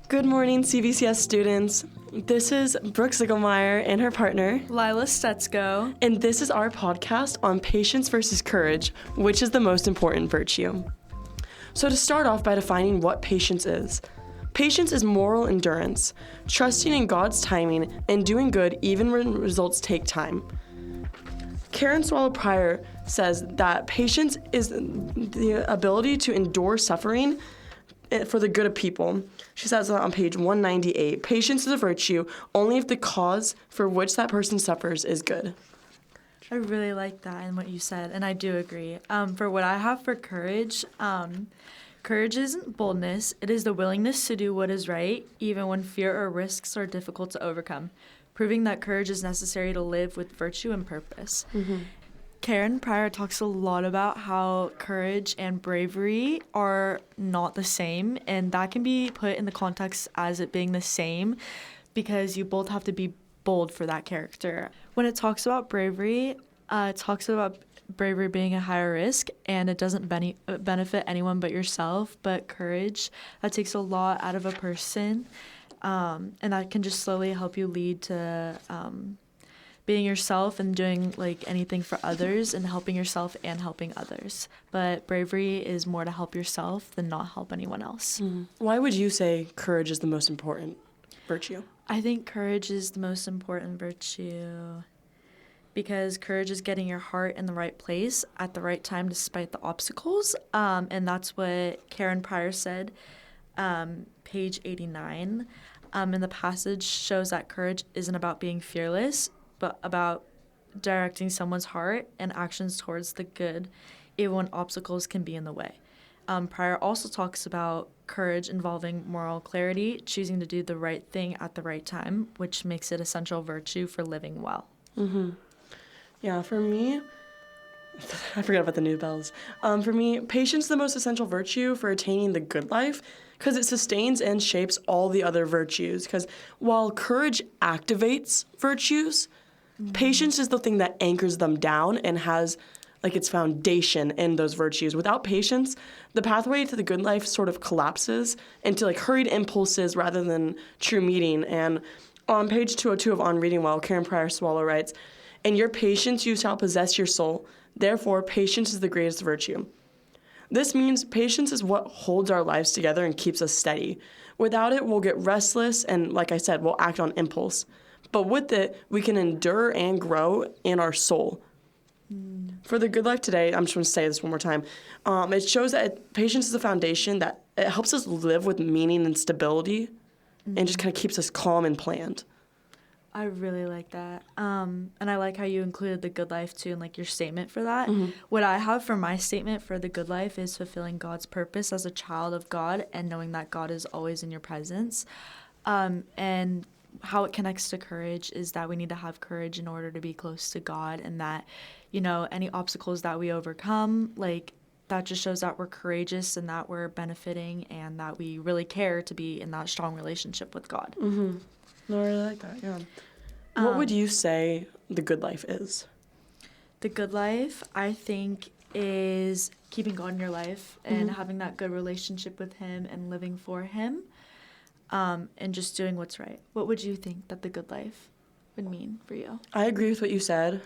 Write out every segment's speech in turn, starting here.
Good morning, CVCS students. This is Brooke Lilah and her partner, Lilah Stetsko. And this is our podcast on patience versus courage, which is the most important virtue. So to start off by defining what patience is. Patience is moral endurance, trusting in God's timing and doing good even when results take time. Karen Swallow Pryor says that patience is the ability to endure suffering for the good of people. She says that on page 198. Patience is a virtue only if the cause for which that person suffers is good. I really like that and what you said, and I do agree. For what I have for courage, courage isn't boldness. It is the willingness to do what is right, even when fear or risks are difficult to overcome, proving that courage is necessary to live with virtue and purpose. Mm-hmm. Karen Pryor talks a lot about how courage and bravery are not the same, and that can be put in the context as it being the same because you both have to be bold for that character. When it talks about bravery, it talks about bravery being a higher risk, and it doesn't benefit anyone but yourself, but courage, that takes a lot out of a person, and that can just slowly help you lead to being yourself and doing like anything for others and helping yourself and helping others. But bravery is more to help yourself than not help anyone else. Mm-hmm. Why would you say courage is the most important virtue? I think courage is the most important virtue because courage is getting your heart in the right place at the right time despite the obstacles. And that's what Karen Pryor said, page 89. And the passage shows that courage isn't about being fearless, but about directing someone's heart and actions towards the good, even when obstacles can be in the way. Pryor also talks about courage involving moral clarity, choosing to do the right thing at the right time, which makes it essential virtue for living well. Mm-hmm. Yeah, for me, I forgot about the new bells. For me, patience is the most essential virtue for attaining the good life because it sustains and shapes all the other virtues. Because while courage activates virtues, patience is the thing that anchors them down and has like its foundation in those virtues. Without patience, the pathway to the good life sort of collapses into like hurried impulses rather than true meaning. And on page 202 of On Reading Well, Karen Pryor Swallow writes, "In your patience you shall possess your soul. Therefore, patience is the greatest virtue." This means patience is what holds our lives together and keeps us steady. Without it, we'll get restless and, like I said, we'll act on impulse. But with it, we can endure and grow in our soul. For the good life today, I'm just going to say this one more time. It shows that patience is a foundation that it helps us live with meaning and stability and just kind of keeps us calm and planned. I really like that. And I like how you included the good life too and like your statement for that. Mm-hmm. What I have for my statement for the good life is fulfilling God's purpose as a child of God and knowing that God is always in your presence. And how it connects to courage is that we need to have courage in order to be close to God, and that, you know, any obstacles that we overcome, like that just shows that we're courageous and that we're benefiting and that we really care to be in that strong relationship with God. Mm-hmm. No, I really like that, yeah. What would you say the good life is? The good life, I think, is keeping God in your life and having that good relationship with Him and living for Him. And just doing what's right. What would you think that the good life would mean for you? I agree with what you said.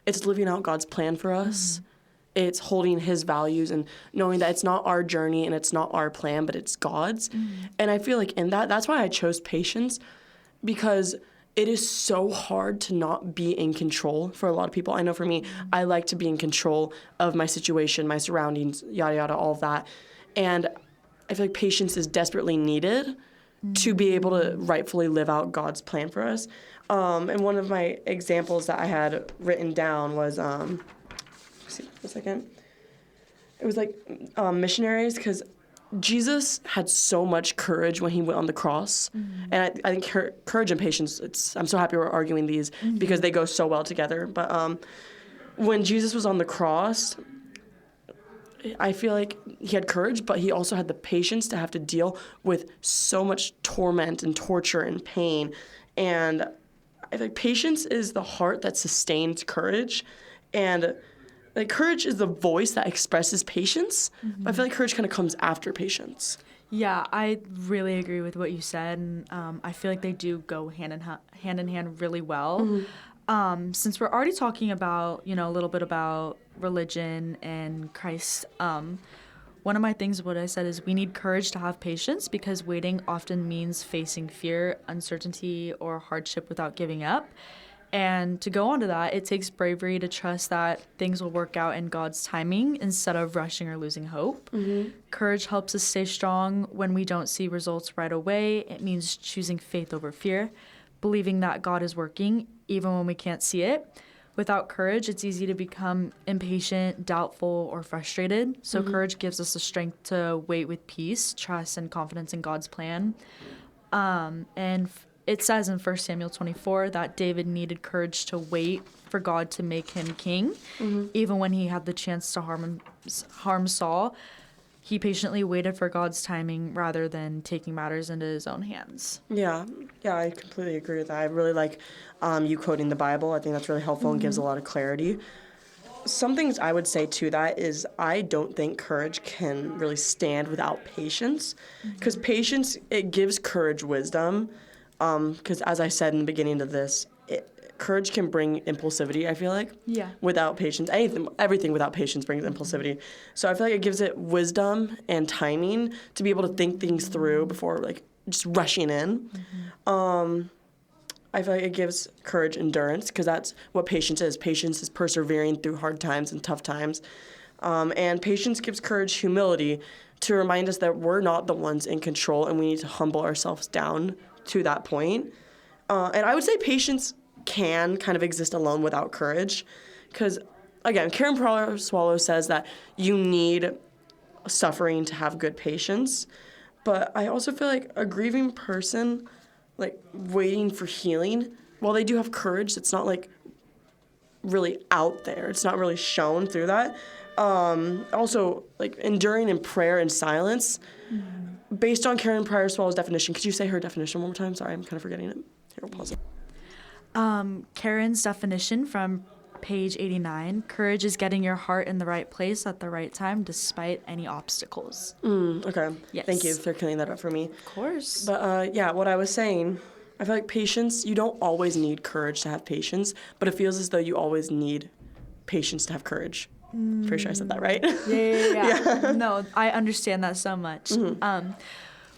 It's living out God's plan for us. Mm-hmm. It's holding His values and knowing that it's not our journey and it's not our plan, but it's God's. Mm-hmm. And I feel like in that's why I chose patience, because it is so hard to not be in control for a lot of people. I know for me, I like to be in control of my situation, my surroundings, yada, yada, all of that. And I feel like patience is desperately needed to be able to rightfully live out God's plan for us. And one of my examples that I had written down was, see for a second. It was like missionaries, because Jesus had so much courage when He went on the cross. Mm-hmm. And I think courage and patience, I'm so happy we're arguing these because they go so well together. But when Jesus was on the cross, I feel like He had courage, but He also had the patience to have to deal with so much torment and torture and pain. And I think patience is the heart that sustains courage. And like courage is the voice that expresses patience. Mm-hmm. But I feel like courage kind of comes after patience. Yeah, I really agree with what you said, and I feel like they do go hand in hand really well. Since we're already talking about, a little bit about religion and Christ, one of my things, what I said is we need courage to have patience because waiting often means facing fear, uncertainty, or hardship without giving up. And to go on to that, it takes bravery to trust that things will work out in God's timing instead of rushing or losing hope. Courage helps us stay strong when we don't see results right away. It means choosing faith over fear, believing that God is working even when we can't see it. Without courage, it's easy to become impatient, doubtful, or frustrated. So courage gives us the strength to wait with peace, trust, and confidence in God's plan. It says in 1 Samuel 24 that David needed courage to wait for God to make him king. Even when he had the chance to harm Saul, he patiently waited for God's timing rather than taking matters into his own hands. Yeah, I completely agree with that. I really like you quoting the Bible. I think that's really helpful and gives a lot of clarity. Some things I would say to that is I don't think courage can really stand without patience, because patience, it gives courage wisdom. Because as I said in the beginning of this, courage can bring impulsivity, I feel like. Yeah. Without patience. Everything without patience brings impulsivity. So I feel like it gives it wisdom and timing to be able to think things through before, like, just rushing in. I feel like it gives courage endurance, because that's what patience is. Patience is persevering through hard times and tough times. And patience gives courage humility to remind us that we're not the ones in control and we need to humble ourselves down to that point. And I would say patience can kind of exist alone without courage, because, again, Karen Swallow says that you need suffering to have good patience. But I also feel like a grieving person, like, waiting for healing, while they do have courage, it's not, like, really out there. It's not really shown through that. Also, like, enduring in prayer and silence, based on Karen Pryor Swallow's definition. Could you say her definition one more time? Sorry, I'm kind of forgetting it. Here, we'll pause it. Karen's definition from page 89, courage is getting your heart in the right place at the right time despite any obstacles. Okay. Yes. Thank you for clearing that up for me. Of course. But yeah, what I was saying, I feel like patience, you don't always need courage to have patience, but it feels as though you always need patience to have courage. Pretty sure I said that right. Yeah. No, I understand that so much.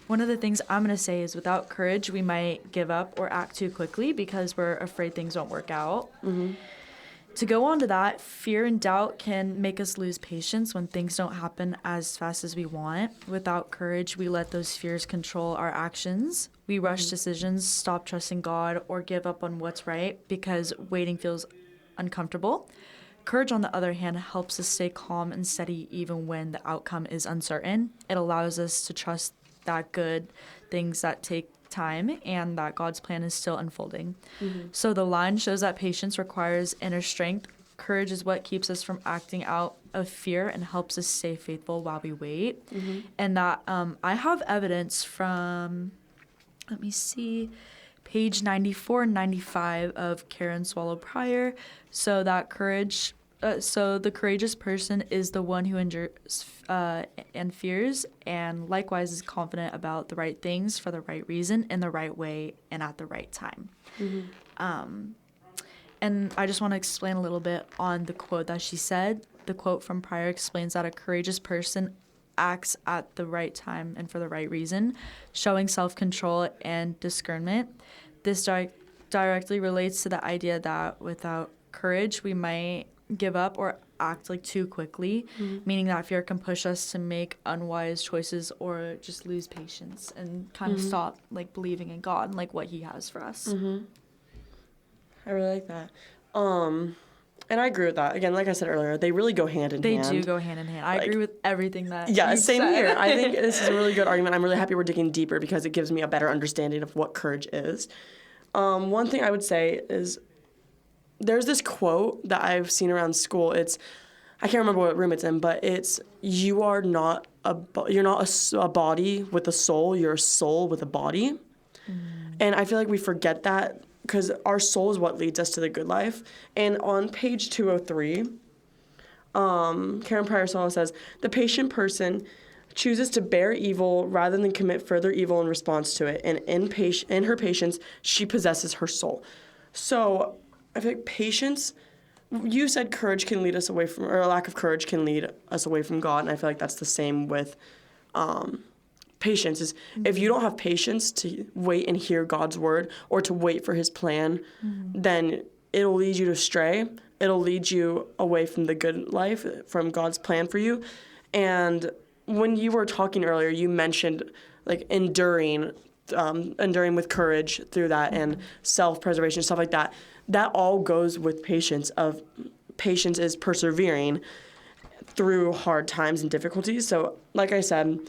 One of the things I'm going to say is without courage, we might give up or act too quickly because we're afraid things won't work out. To go on to that, fear and doubt can make us lose patience when things don't happen as fast as we want. Without courage, we let those fears control our actions. We rush decisions, stop trusting God, or give up on what's right because waiting feels uncomfortable. Courage, on the other hand, helps us stay calm and steady even when the outcome is uncertain. It allows us to trust that good things that take time and that God's plan is still unfolding. So the line shows that patience requires inner strength. Courage is what keeps us from acting out of fear and helps us stay faithful while we wait. And that I have evidence from, let me see, page 94 and 95 of Karen Swallow Pryor. So that courage, so the courageous person is the one who endures and fears, and likewise is confident about the right things for the right reason, in the right way, and at the right time. And I just want to explain a little bit on the quote that she said. The quote from Pryor explains that a courageous person acts at the right time and for the right reason, showing self-control and discernment. This directly relates to the idea that without courage, we might give up or act like too quickly, meaning that fear can push us to make unwise choices or just lose patience and kind of stop like believing in God and like what He has for us. I really like that. And I agree with that. Again, like I said earlier, they really go hand in hand. They do go hand in hand. I agree with everything that Yeah, you've same said. here. I think this is a really good argument. I'm really happy we're digging deeper because it gives me a better understanding of what courage is. One thing I would say is there's this quote that I've seen around school. I can't remember what room it's in, but it's you're not a body with a soul. You're a soul with a body. And I feel like we forget that because our soul is what leads us to the good life. And on page 203, Karen Pryor Swallow says, the patient person chooses to bear evil rather than commit further evil in response to it. And in her patience, she possesses her soul. So I feel like patience, you said courage can lead us away from, or a lack of courage can lead us away from God. And I feel like that's the same with patience. Is if you don't have patience to wait and hear God's word or to wait for his plan, then it'll lead you to stray. It'll lead you away from the good life, from God's plan for you. And when you were talking earlier, you mentioned like enduring with courage through that and self-preservation, stuff like that. That all goes with patience. Patience is persevering through hard times and difficulties. So like I said,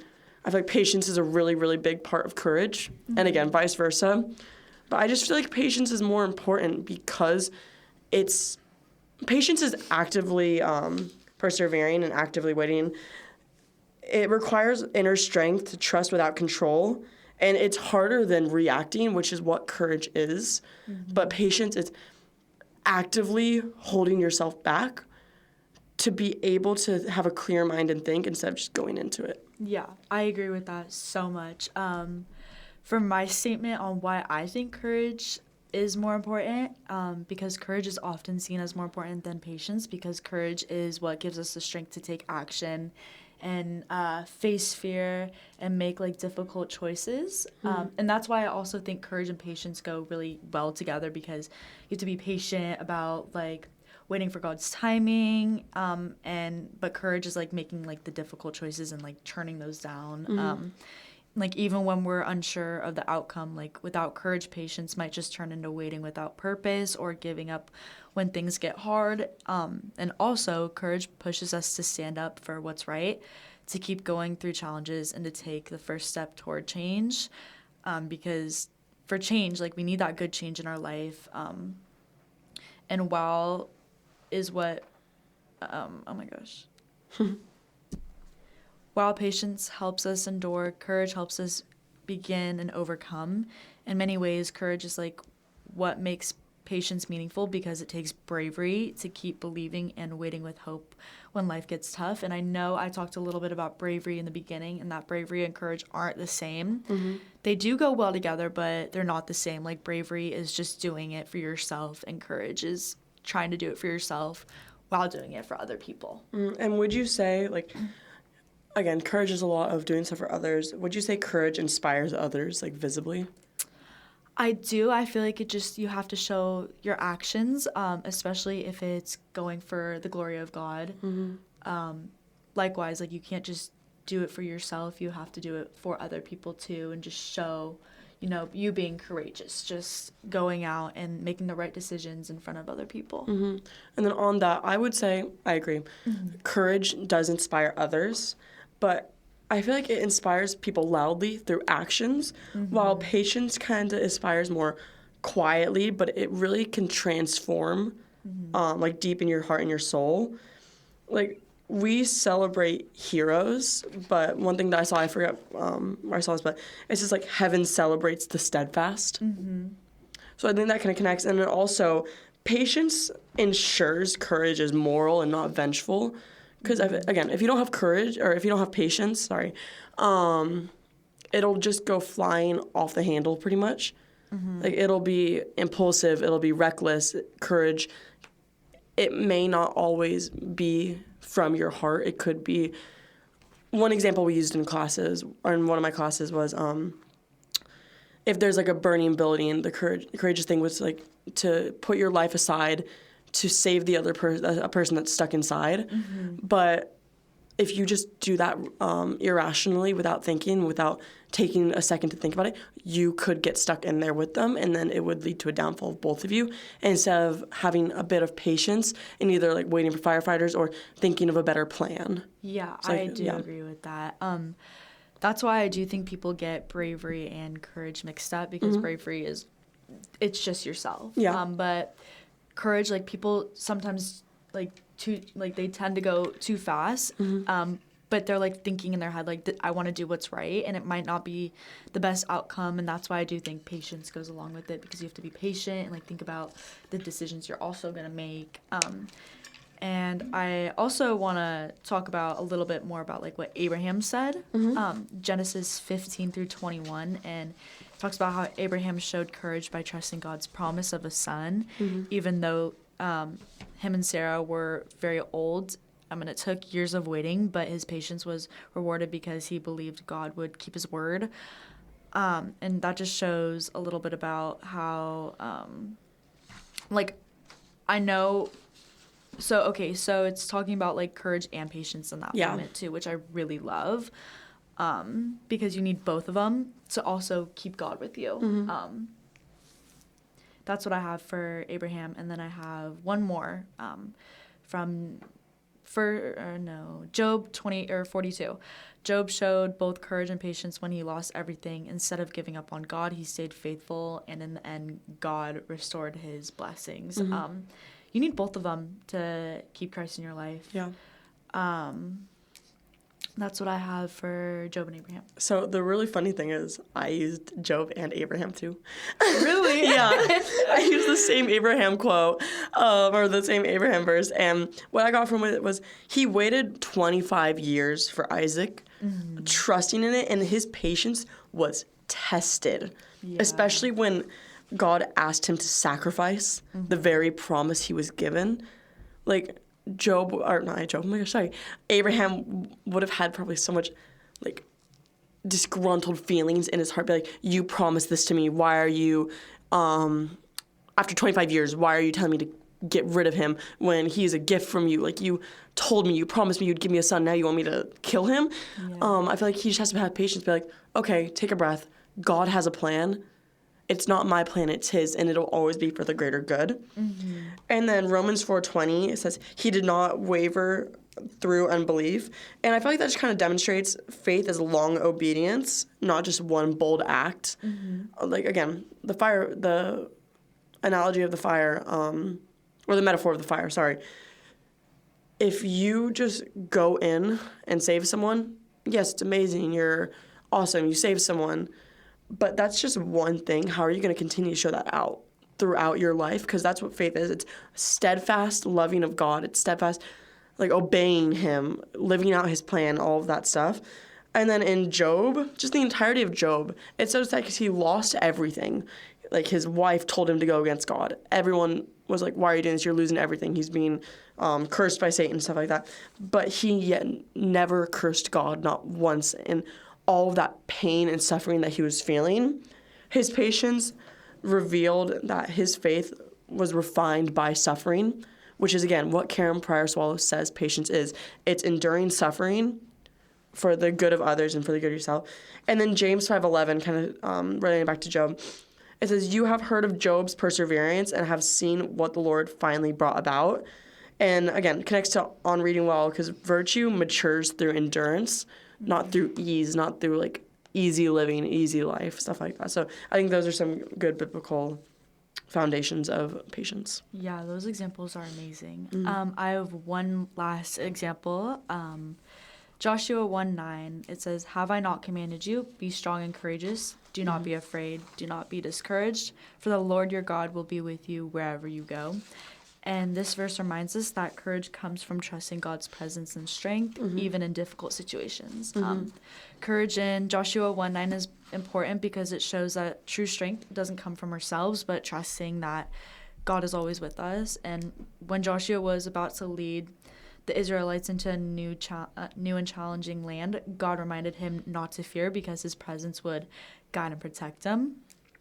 I feel like patience is a really, really big part of courage. And again, vice versa. But I just feel like patience is more important because patience is actively persevering and actively waiting. It requires inner strength to trust without control. And it's harder than reacting, which is what courage is. But patience is actively holding yourself back to be able to have a clear mind and think instead of just going into it. Yeah, I agree with that so much. For my statement on why I think courage is more important, because courage is often seen as more important than patience, because courage is what gives us the strength to take action and face fear and make like difficult choices. And that's why I also think courage and patience go really well together, because you have to be patient about like waiting for God's timing, but courage is like making like the difficult choices and like turning those down. Like even when we're unsure of the outcome, like without courage, patience might just turn into waiting without purpose or giving up when things get hard. And also courage pushes us to stand up for what's right, to keep going through challenges and to take the first step toward change. Because for change, like we need that good change in our life. And while is what, oh my gosh. While patience helps us endure, courage helps us begin and overcome. In many ways, courage is like what makes patience meaningful, because it takes bravery to keep believing and waiting with hope when life gets tough. And I know I talked a little bit about bravery in the beginning, and that bravery and courage aren't the same. They do go well together, but they're not the same. Like bravery is just doing it for yourself, and courage is trying to do it for yourself while doing it for other people. And would you say, like, again, courage is a lot of doing stuff for others. Would you say courage inspires others, like, visibly? I do. I feel like you have to show your actions, especially if it's going for the glory of God. Likewise, like, you can't just do it for yourself. You have to do it for other people, too, and just show, you being courageous, just going out and making the right decisions in front of other people. And then on that, I would say, I agree, courage does inspire others, but I feel like it inspires people loudly through actions, while patience kind of inspires more quietly, but it really can transform, like, deep in your heart and your soul. Like, we celebrate heroes, but one thing that I saw, I forgot where I saw this, but it's just like heaven celebrates the steadfast. So I think that kind of connects. And then also, patience ensures courage is moral and not vengeful. Because, again, if you don't have courage, or if you don't have patience, it'll just go flying off the handle pretty much. Like, it'll be impulsive, it'll be reckless. Courage, it may not always be from your heart. It could be, one example we used in classes, or in one of my classes was, if there's like a burning building, the courageous thing was like to put your life aside to save the other a person that's stuck inside. But if you just do that irrationally, without thinking, without taking a second to think about it, you could get stuck in there with them, and then it would lead to a downfall of both of you. And instead of having a bit of patience and either like waiting for firefighters or thinking of a better plan. Yeah, I do agree with that. That's why I do think people get bravery and courage mixed up, because bravery it's just yourself. But courage, like, people sometimes they tend to go too fast, but they're like thinking in their head like, I want to do what's right, and it might not be the best outcome. And that's why I do think patience goes along with it, because you have to be patient and like think about the decisions you're also going to make. And I also want to talk about a little bit more about like what Abraham said, Genesis 15 through 21, and it talks about how Abraham showed courage by trusting God's promise of a son, even though him and Sarah were very old. I mean, it took years of waiting, but his patience was rewarded because he believed God would keep his word. And that just shows a little bit about how, like, I know. So it's talking about like courage and patience in that moment too, which I really love, because you need both of them to also keep God with you. That's what I have for Abraham, and then I have one more from Job 42. Job showed both courage and patience when he lost everything. Instead of giving up on God, he stayed faithful, and in the end, God restored his blessings. You need both of them to keep Christ in your life. Yeah. That's what I have for Job and Abraham. So the really funny thing is I used Job and Abraham too. Really? Yeah. I used the same Abraham quote, or the same Abraham verse. And what I got from it was he waited 25 years for Isaac, trusting in it, and his patience was tested, especially when God asked him to sacrifice the very promise he was given. Like, Abraham would have had probably so much, like, disgruntled feelings in his heart. Be like, you promised this to me. Why are you, after 25 years, why are you telling me to get rid of him when he is a gift from you? Like, you told me, you promised me you'd give me a son. Now you want me to kill him? Yeah. I feel like he just has to have patience. Be like, okay, take a breath. God has a plan. It's not my plan, it's his, and it'll always be for the greater good. And then Romans 4:20, it says, he did not waver through unbelief. And I feel like that just kind of demonstrates faith as long obedience, not just one bold act. Like, again, the analogy of the fire, or the metaphor of the fire, sorry. If you just go in and save someone, yes, it's amazing, you're awesome, you saved someone. But that's just one thing. How are you going to continue to show that out throughout your life? Because that's what faith is. It's steadfast loving of God. It's steadfast, like, obeying him, living out his plan, all of that stuff. And then in Job, just the entirety of Job, it says that because he lost everything. Like, his wife told him to go against God. Everyone was like, why are you doing this? You're losing everything. He's being cursed by Satan and stuff like that. But he yet never cursed God, not once. And all of that pain and suffering that he was feeling, his patience revealed that his faith was refined by suffering, which is, again, what Karen Pryor Swallow says patience is. It's enduring suffering for the good of others and for the good of yourself. And then James 5:11, kind of relating back to Job, it says, you have heard of Job's perseverance and have seen what the Lord finally brought about. And, again, connects to on reading well, because virtue matures through endurance, not through ease, not through, like, easy living, easy life, stuff like that. So I think those are some good biblical foundations of patience. Yeah, those examples are amazing. I have one last example. Joshua 1:9, it says, have I not commanded you? Be strong and courageous. Do not be afraid. Do not be discouraged. For the Lord your God will be with you wherever you go. And this verse reminds us that courage comes from trusting God's presence and strength, even in difficult situations. Courage in Joshua 1:9 is important because it shows that true strength doesn't come from ourselves, but trusting that God is always with us. And when Joshua was about to lead the Israelites into a new and challenging land, God reminded him not to fear because his presence would guide and protect them.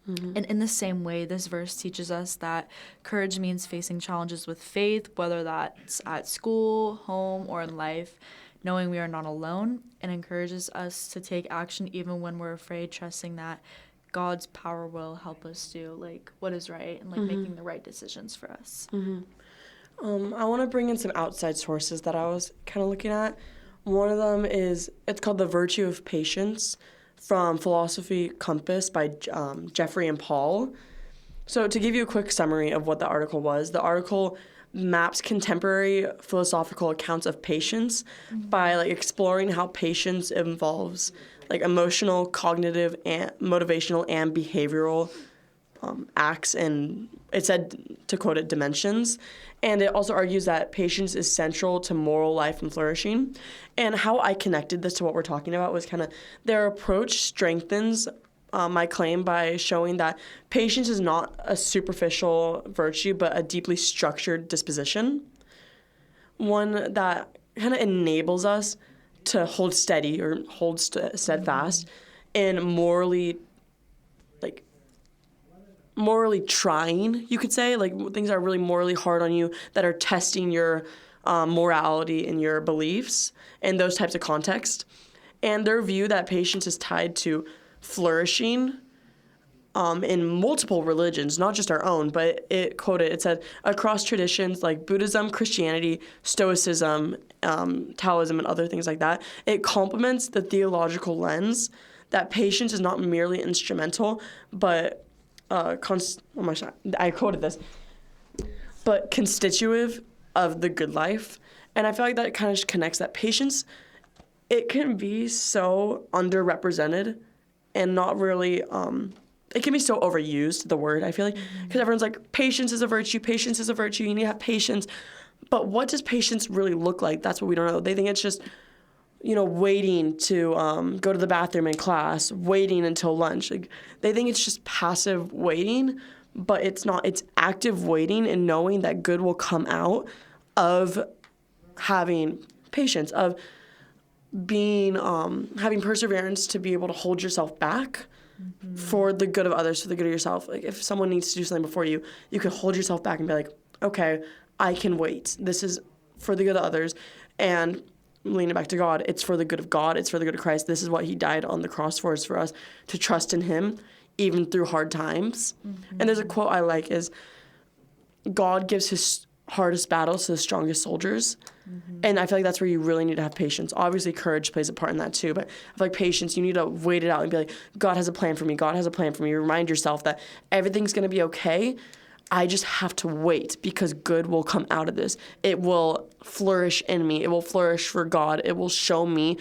And in the same way, this verse teaches us that courage means facing challenges with faith, whether that's at school, home, or in life, knowing we are not alone, and encourages us to take action even when we're afraid, trusting that God's power will help us do, like, what is right and, like, making the right decisions for us. I want to bring in some outside sources that I was kind of looking at. One of them is, it's called The Virtue of Patience, from Philosophy Compass by Jeffrey and Paul. So to give you a quick summary of what the article was, the article maps contemporary philosophical accounts of patience by, like, exploring how patience involves, like, emotional, cognitive, and motivational and behavioral acts and, it said, to quote it, dimensions. And it also argues that patience is central to moral life and flourishing. And how I connected this to what we're talking about was kind of their approach strengthens my claim by showing that patience is not a superficial virtue, but a deeply structured disposition. One that kind of enables us to hold steady or hold steadfast in morally trying, you could say, like things that are really morally hard on you, that are testing your morality and your beliefs in those types of contexts. And their view that patience is tied to flourishing in multiple religions, not just our own, but it said, across traditions like Buddhism, Christianity, Stoicism, Taoism, and other things like that, it complements the theological lens that patience is not merely instrumental, but I quoted this, but constitutive of the good life. And I feel like that kind of just connects that patience, it can be so underrepresented and not really, it can be so overused, the word, I feel like, because everyone's like, patience is a virtue, you need to have patience. But what does patience really look like? That's what we don't know. They think it's just, waiting to go to the bathroom in class, waiting until lunch. Like, they think it's just passive waiting, but it's not. It's active waiting and knowing that good will come out of having patience, of being having perseverance to be able to hold yourself back for the good of others, for the good of yourself. Like, if someone needs to do something before you, you can hold yourself back and be like, okay, I can wait. This is for the good of others. And leaning back to God, it's for the good of God, it's for the good of Christ. This is what he died on the cross for, is for us to trust in him even through hard times. And there's a quote I like is, God gives his hardest battles to the strongest soldiers. And I feel like that's where you really need to have patience. Obviously, courage plays a part in that too, but I feel like patience, you need to wait it out and be like, God has a plan for me. God has a plan for me. Remind yourself that everything's going to be okay. I just have to wait because good will come out of this. It will flourish in me. It will flourish for God. It will show me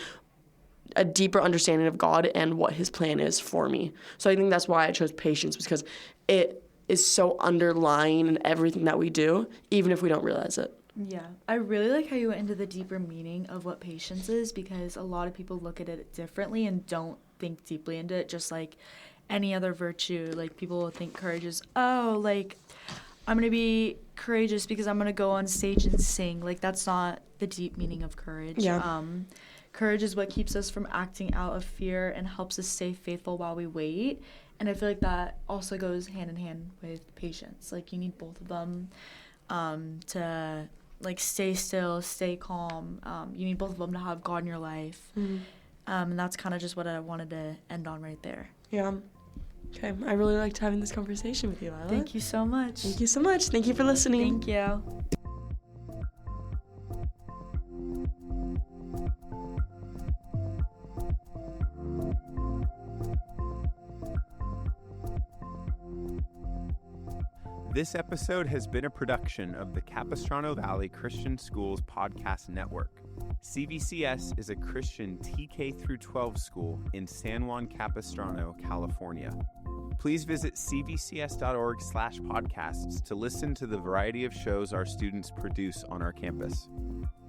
a deeper understanding of God and what his plan is for me. So I think that's why I chose patience, because it is so underlying in everything that we do, even if we don't realize it. Yeah, I really like how you went into the deeper meaning of what patience is, because a lot of people look at it differently and don't think deeply into it, just like any other virtue. Like, people will think courage is, I'm going to be courageous because I'm going to go on stage and sing. Like, that's not the deep meaning of courage. Yeah. Courage is what keeps us from acting out of fear and helps us stay faithful while we wait. And I feel like that also goes hand in hand with patience. Like, you need both of them to, like, stay still, stay calm. You need both of them to have God in your life. And that's kind of just what I wanted to end on right there. Yeah. Okay. I really liked having this conversation with you, Lilah. Thank you so much. Thank you so much. Thank you for listening. Thank you. This episode has been a production of the Capistrano Valley Christian Schools Podcast Network. CVCS is a Christian TK through 12 school in San Juan Capistrano, California. Please visit cvcs.org/podcasts to listen to the variety of shows our students produce on our campus.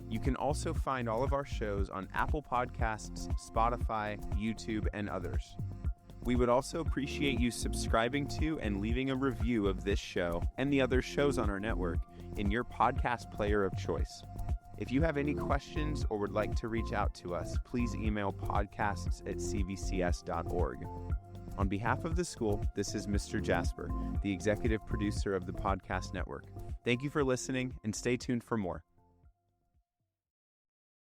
You can also find all of our shows on Apple Podcasts, Spotify, YouTube, and others. We would also appreciate you subscribing to and leaving a review of this show and the other shows on our network in your podcast player of choice. If you have any questions or would like to reach out to us, please email podcasts@cvcs.org. On behalf of the school, this is Mr. Jasper, the executive producer of the podcast network. Thank you for listening, and stay tuned for more.